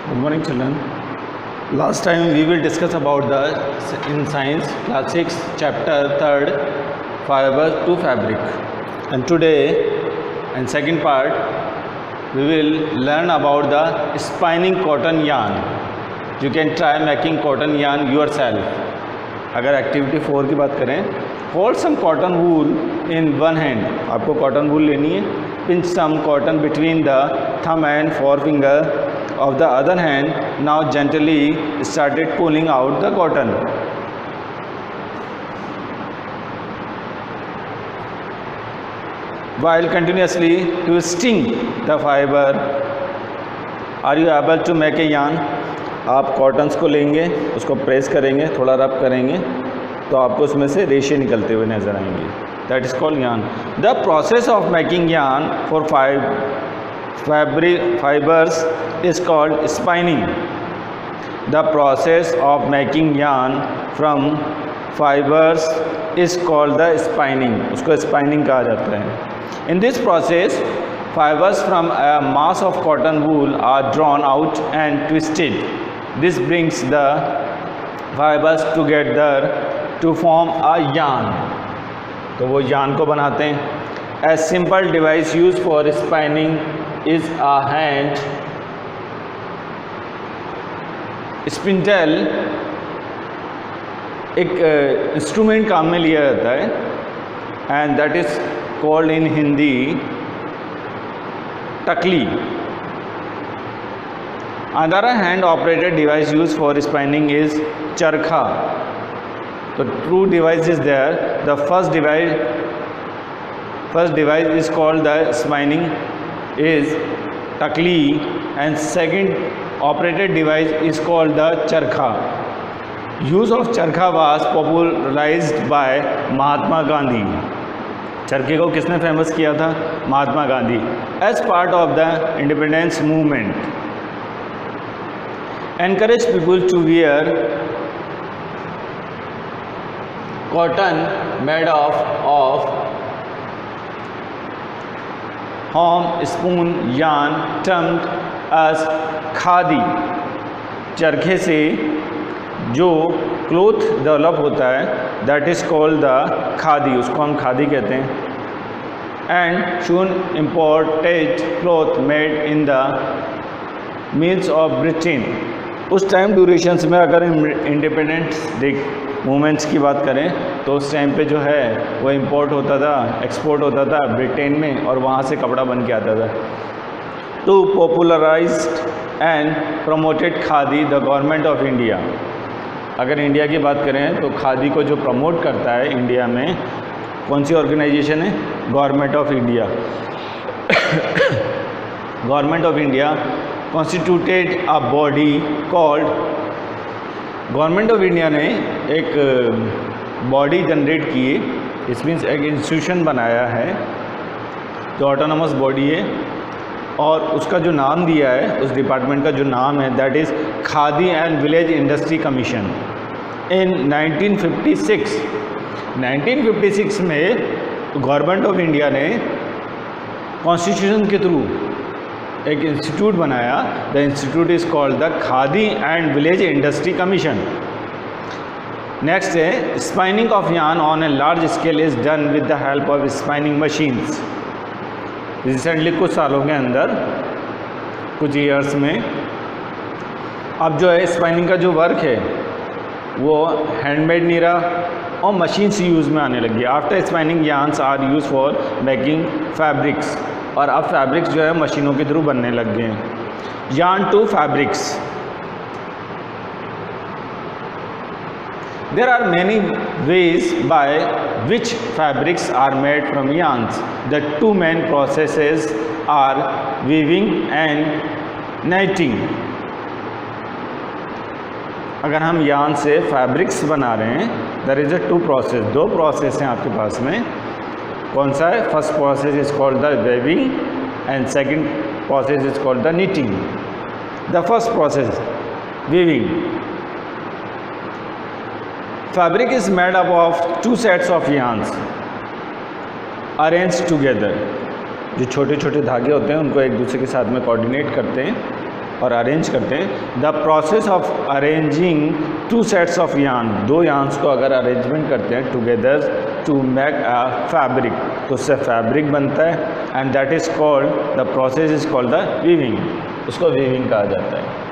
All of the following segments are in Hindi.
Good morning, children. Last time we will discuss about the in science class 6 chapter 3rd fiber to fabric, and today in second part we will learn about the spinning cotton yarn. You can try making cotton yarn yourself. अगर एक्टिविटी 4 की बात करें, hold some cotton wool in one hand. आपको cotton wool लेनी है. Pinch some cotton between the thumb and forefinger of the other hand. Now gently started pulling out the cotton. While continuously twisting the fiber, are you able to make a yarn? आप कॉटन्स को लेंगे, उसको प्रेस करेंगे, थोड़ा रब करेंगे तो आपको उसमें से रेशे निकलते हुए नजर आएंगे. That is called yarn. The process of making yarn for fibers is called spinning. The process of making yarn from fibers is called the spinning. उसको spinning कहा जाता है. In this process, fibers from a mass of cotton wool are drawn out and twisted. This brings the fibers together to form a yarn. तो वो yarn को बनाते हैं. A simple device used for spinning is a hand spindle. एक इंस्ट्रूमेंट काम में लिया जाता है, and that is called in Hindi टकली. Another hand operated device used for spinning is charkha. The two devices there. The first device is called the spinning is takli, and second operated device is called the charkha. Use of charkha was popularized by Mahatma Gandhi. चरखे को किसने फेमस किया था? Mahatma Gandhi. As part of the independence movement, encourage people to wear cotton made of homespun yarn termed as khadi. चरखे से जो क्लोथ डेवलप होता है that is called the khadi, उसको हम खादी कहते हैं. And shun imported cloth made in the mills of Britain. उस टाइम ड्यूरेशंस में अगर इंडिपेंडेंस मूवमेंट्स की बात करें तो उस टाइम पे जो है वो इंपोर्ट होता था, एक्सपोर्ट होता था ब्रिटेन में, और वहाँ से कपड़ा बन के आता था. To popularized and promoted khadi the government of India. अगर इंडिया की बात करें तो खादी को जो प्रमोट करता है इंडिया में कौन सी ऑर्गेनाइजेशन है? Government of India. Government of India constituted a body called, government of India ने एक बॉडी जनरेट की. इस मीन्स एक इंस्टीट्यूशन बनाया है जो ऑटोनोमस बॉडी है, और उसका जो नाम दिया है, उस डिपार्टमेंट का जो नाम है that is khadi and village industry commission. In 1956 में गवर्नमेंट ऑफ इंडिया ने कॉन्स्टिट्यूशन के थ्रू एक इंस्टीट्यूट बनाया. The institute is called the khadi and village industry commission. Next है spinning of yarn on a large scale is done with the help of spinning machines. Recently कुछ सालों के अंदर, कुछ ईयर्स में, अब जो है स्पाइनिंग का जो वर्क है वो हैंडमेड नहीं रहा और मशीन्स यूज़ में आने लगी. After spinning yarns are use for making fabrics, और अब फैब्रिक्स जो है मशीनों के थ्रू बनने लग गए हैं. yarn to fabrics. There are many ways by which fabrics are made from yarns. The two main processes are weaving and knitting. अगर हम yarn से फैब्रिक्स बना रहे हैं, there is a two process. दो प्रोसेस हैं आपके पास में. कौन सा है? First process is called the weaving and second process is called the knitting. The first process weaving. Fabric is made up of two sets of yarns arranged together. जो छोटे छोटे धागे होते हैं उनको एक दूसरे के साथ में कोऑर्डिनेट करते हैं और अरेंज करते हैं। The process of arranging two sets of yarn, दो यार्न्स को अगर अरेंजमेंट करते हैं together to make a fabric, तो उससे फैब्रिक बनता है, and that is called, the process is called the weaving, उसको वीविंग कहा जाता है।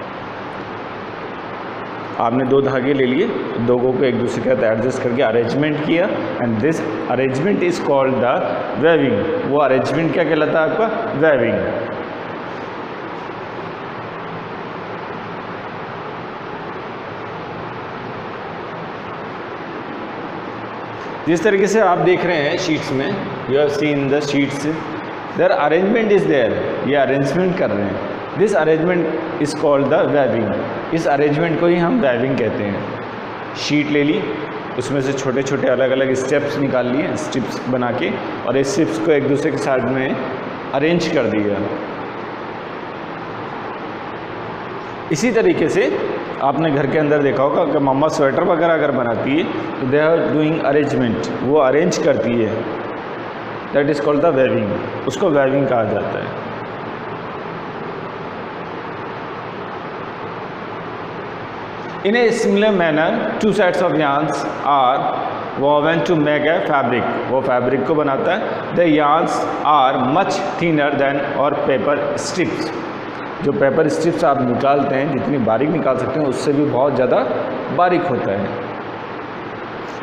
आपने दो धागे ले लिए, दो को एक दूसरे के साथ एडजस्ट करके अरेंजमेंट किया, and this arrangement is called the weaving. वो अरेंजमेंट क्या कहलाता है आपका? वेविंग। जिस तरीके से आप देख रहे हैं शीट्स में, you have seen the sheets, there arrangement is there, ये अरेंजमेंट कर रहे हैं। This arrangement is called the weaving, इस अरेंजमेंट को ही हम वेविंग कहते हैं। शीट ले ली, उसमें से छोटे छोटे अलग अलग स्टेप्स निकाल लिए, स्ट्रिप्स बना के, और इस स्ट्रिप्स को एक दूसरे के साथ में अरेंज कर दिया। इसी तरीके से आपने घर के अंदर देखा होगा कि मम्मा स्वेटर वगैरह अगर बनाती है तो दे आर डूइंग अरेंजमेंट, वो अरेंज करती है, that is called the weaving, उसको वेविंग कहा जाता है। In a similar manner, two sets of yarns are woven to make a fabric. वो fabric को बनाता है। The yarns are much thinner than or paper strips. जो पेपर स्ट्रिप्स आप निकालते हैं, जितनी बारीक निकाल सकते हैं उससे भी बहुत ज़्यादा बारीक होता है।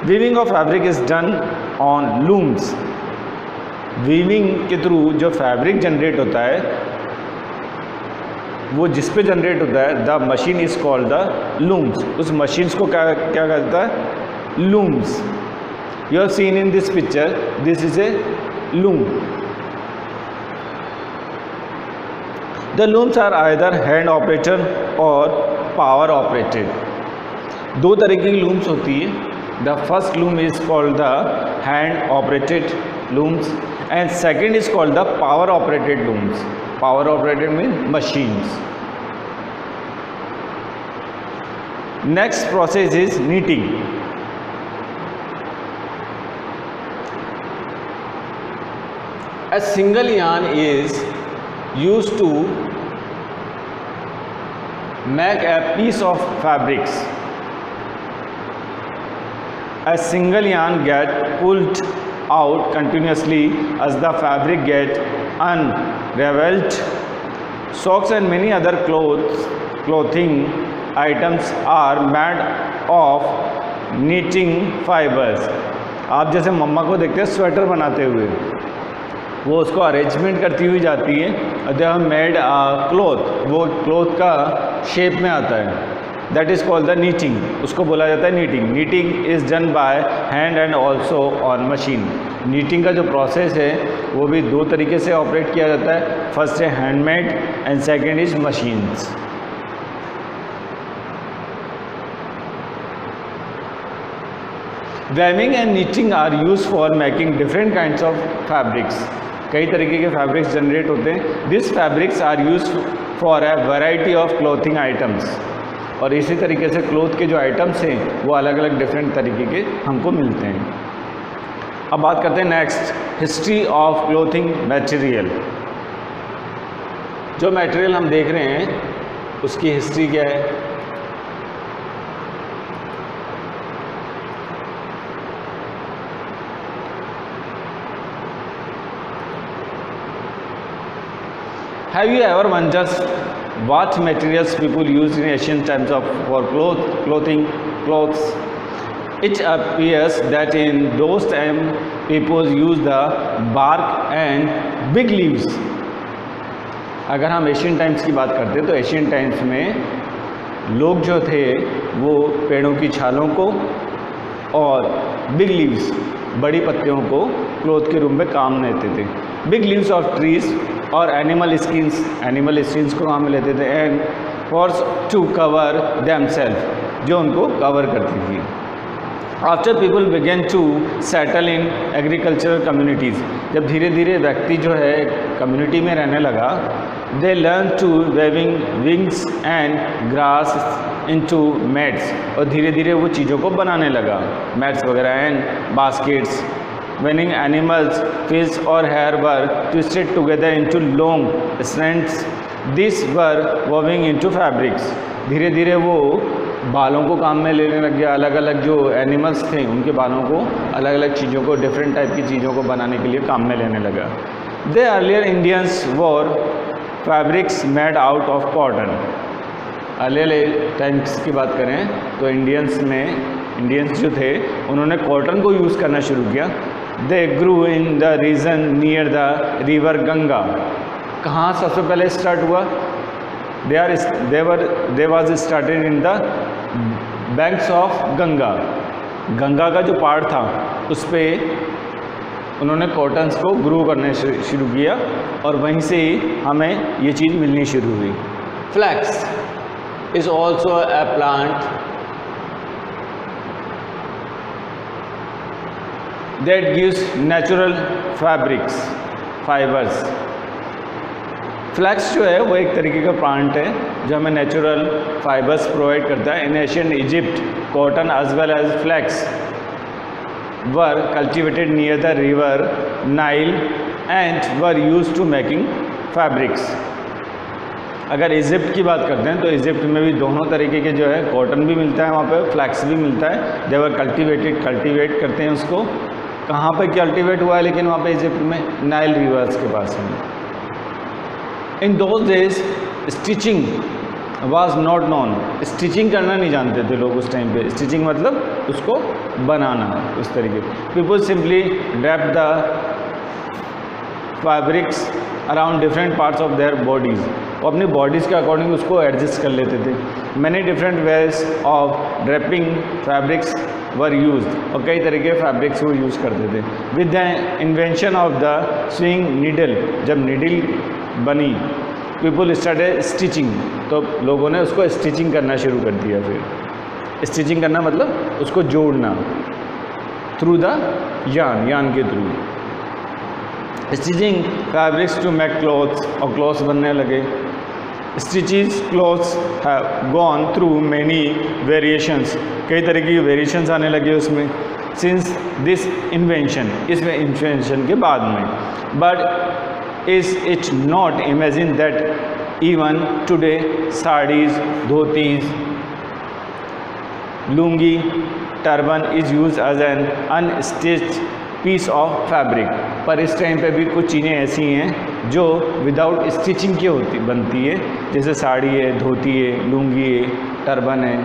Weaving of fabric is done on looms. Weaving के थ्रू जो फैब्रिक जनरेट होता है, वो जिस पे जनरेट होता है, the machine is called the looms. उस मशीन्स को क्या क्या कहता है? Looms. You have seen in this picture, this is a loom. The looms are either hand operated और पावर ऑपरेटेड। दो तरीके की लूम्स होती है। The first loom is called the hand operated looms and second is called the power operated looms. Power operated means machines. Next process is knitting. A single yarn is used to make a piece of fabrics. A single yarn gets pulled out continuously as the fabric gets unraveled. Socks and many other clothing items are made of knitting fibers. आप जैसे मम्मा को देखते हैं स्वेटर बनाते हुए, वो उसको अरेंजमेंट करती हुई जाती है। दे हैव मेड क्लॉथ, वो क्लॉथ का शेप में आता है, that is called the knitting, उसको बोला जाता है knitting. Knitting is done by hand and also on machine. Knitting का जो प्रोसेस है वो भी दो तरीके से ऑपरेट किया जाता है। फर्स्ट है handmade and second is machines. Weaving and knitting are use for making different kinds of fabrics. कई तरीके के फैब्रिक्स जनरेट होते हैं। This fabrics are use for a variety of clothing items. और इसी तरीके से क्लोथ के जो आइटम्स हैं वो अलग अलग डिफरेंट तरीके के हमको मिलते हैं। अब बात करते हैं next, history of clothing material. जो मटेरियल हम देख रहे हैं उसकी हिस्ट्री क्या है? Have you ever wondered what materials people used in ancient times for clothes? It appears that in those times people used the bark and big leaves. अगर हम एशियन टाइम्स की बात करते हैं तो एशियन टाइम्स में लोग जो थे वो पेड़ों की छालों को और बिग लीव्स, बड़ी पत्तियों को क्लॉथ के रूप में काम लेते थे। बिग लीव्स ऑफ ट्रीज और एनिमल स्किन्स को काम में लेते थे, and force to cover themselves, जो उनको कवर करती थी। After people began to settle in agricultural communities, जब धीरे धीरे व्यक्ति जो है कम्युनिटी में रहने लगा, they learn to weaving wings and grass into mats, और धीरे धीरे वो चीज़ों को बनाने लगा, मैट्स वगैरह and baskets. When animals, fish or hair were twisted together into long strands this were weaving into fabrics. धीरे धीरे वो बालों को काम में लेने लग गया। अलग अलग जो एनिमल्स थे उनके बालों को अलग अलग चीज़ों को, डिफरेंट टाइप की चीज़ों को बनाने के लिए काम में लेने लगा। They earlier Indians wore fabrics made out of cotton. Earlier times की बात करें तो इंडियंस जो थे उन्होंने कॉटन को यूज़ करना शुरू किया। They grew in the region near the river Ganga. कहाँ सबसे पहले स्टार्ट हुआ? They was started in the banks of Ganga. Ganga का जो पार्ट था उस पर उन्होंने कॉटन्स को ग्रो करने शुरू किया और वहीं से ही हमें ये चीज़ मिलनी शुरू हुई। Flax is also a plant that gives natural fibres. Flax जो है वो एक तरीके का प्लांट है जो हमें नेचुरल फाइबर्स प्रोवाइड करता है। In Asian Egypt cotton as well as flax were cultivated near the river Nile and were used to making fabrics. अगर इजिप्ट की बात करते हैं तो इजिप्ट में भी दोनों तरीके के जो है कॉटन भी मिलता है, वहाँ पे फ्लैक्स भी मिलता है। दे वर कल्टिवेट करते हैं उसको। कहाँ पे कल्टिवेट हुआ है लेकिन वहाँ पे इजिप्ट में? नाइल रिवर्स के पास में। In those days stitching was not non. Stitching करना नहीं जानते थे लोग उस टाइम पे। स्टिचिंग मतलब उसको बनाना उस तरीके। People simply drape the fabrics around different parts of their bodies. वो अपनी बॉडीज़ के अकॉर्डिंग उसको एडजस्ट कर लेते थे। Many different ways of draping fabrics were used. और कई तरीके फैब्रिक्स वो यूज़ करते थे। With the invention of the swing needle, जब नीडल बनी पीपल स्टार्टेड स्टिचिंग, तो लोगों ने उसको स्टिचिंग करना शुरू कर दिया। फिर स्टिचिंग करना मतलब उसको जोड़ना थ्रू द यान के through. Stitching fabrics to make clothes, और क्लॉथ्स बनने लगे। Stitches clothes have gone through many variations, कई तरह की वेरिएशंस आने लगे उसमें। सिंस दिस इन्वेंशन, इस इन्वेंशन के बाद में। But is it not imagine that even today sarees, dhotis, lungi, turban is used as an unstitched piece of fabric। पर इस टाइम पे भी कुछ चीज़ें ऐसी हैं जो विदाउट स्टिचिंग की बनती है, जैसे साड़ी है, धोती है, लुंगी है, टर्बन है।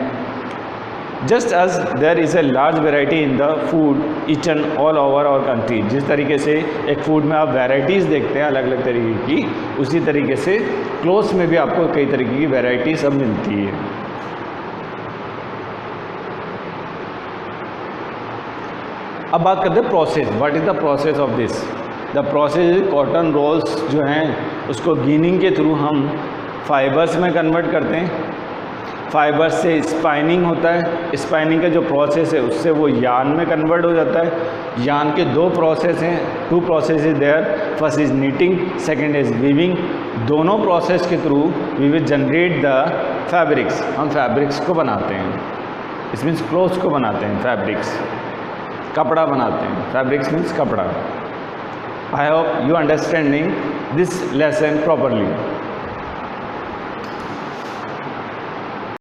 Just as there is a large variety in the food eaten all over our country. जिस तरीके से एक फूड में आप वैराइटीज़ देखते हैं अलग अलग तरीके की, उसी तरीके से क्लोथ्स में भी आपको कई तरीके की वैराइटीज अब मिलती है। अब बात करते हैं process. What is the process of this? The process is cotton rolls जो हैं उसको गिनिंग के थ्रू हम फाइबर्स में कन्वर्ट करते हैं। फाइबर से स्पाइनिंग होता है। स्पाइनिंग का जो प्रोसेस है उससे वो यान में कन्वर्ट हो जाता है। यान के दो प्रोसेस हैं, two process is there. First is knitting, second is weaving. दोनों प्रोसेस के through we will generate the fabrics. हम फैब्रिक्स को बनाते हैं, इस मीन्स क्लोथ्स को बनाते हैं। फैब्रिक्स कपड़ा बनाते हैं। फैब्रिक्स मीन्स कपड़ा। I hope you understanding this lesson properly.